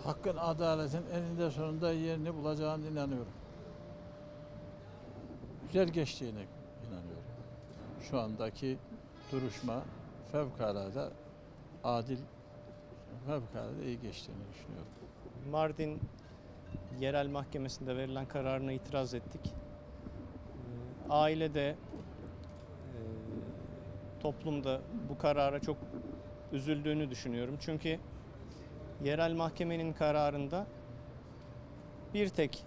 hakkın, adaletin eninde sonunda yerini bulacağına inanıyorum. Güzel geçtiğine inanıyorum. Şu andaki duruşma fevkalade adil, fevkalade iyi geçtiğini düşünüyorum. Mardin Yerel Mahkemesi'nde verilen kararına itiraz ettik. Aile de toplumda bu karara çok üzüldüğünü düşünüyorum. Çünkü yerel mahkemenin kararında bir tek,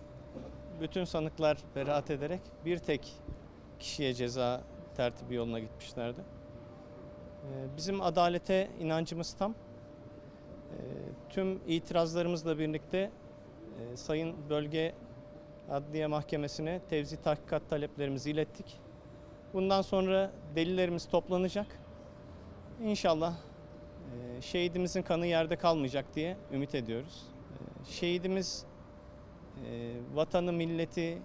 bütün sanıklar beraat ederek bir tek kişiye ceza tertibi yoluna gitmişlerdi. Bizim adalete inancımız tam. Tüm itirazlarımızla birlikte Sayın Bölge Adliye Mahkemesi'ne tevzi tahkikat taleplerimizi ilettik. Bundan sonra delillerimiz toplanacak. İnşallah şehidimizin kanı yerde kalmayacak diye ümit ediyoruz. Şehidimiz vatanı, milleti,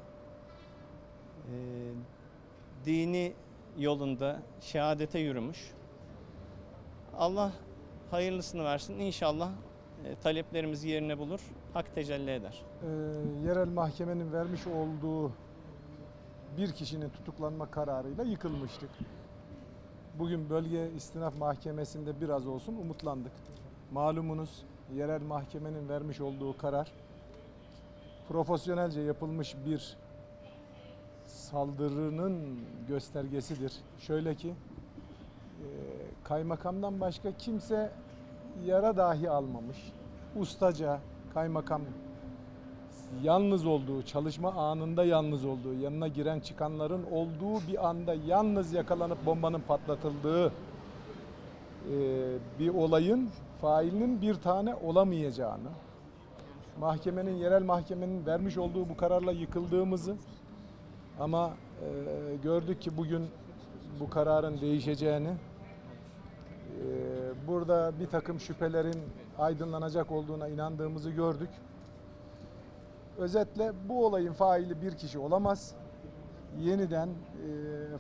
dini yolunda şehadete yürümüş. Allah hayırlısını versin. İnşallah taleplerimiz yerine bulur, hak tecelli eder. Yerel mahkemenin vermiş olduğu bir kişinin tutuklanma kararıyla yıkılmıştık. Bugün Bölge İstinaf Mahkemesi'nde biraz olsun umutlandık. Malumunuz yerel mahkemenin vermiş olduğu karar profesyonelce yapılmış bir saldırının göstergesidir. Şöyle ki kaymakamdan başka kimse yara dahi almamış. Ustaca kaymakam yalnız olduğu, çalışma anında yalnız olduğu, yanına giren çıkanların olduğu bir anda yalnız yakalanıp bombanın patlatıldığı bir olayın failinin bir tane olamayacağını, mahkemenin, yerel mahkemenin vermiş olduğu bu kararla yıkıldığımızı ama gördük ki bugün bu kararın değişeceğini, burada bir takım şüphelerin aydınlanacak olduğuna inandığımızı gördük. Özetle bu olayın faili bir kişi olamaz. Yeniden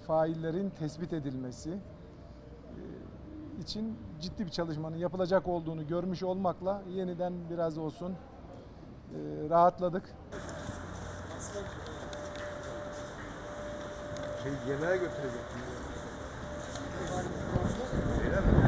faillerin tespit edilmesi için ciddi bir çalışmanın yapılacak olduğunu görmüş olmakla yeniden biraz olsun rahatladık. Yemeğe götürecektim. Öyle mi?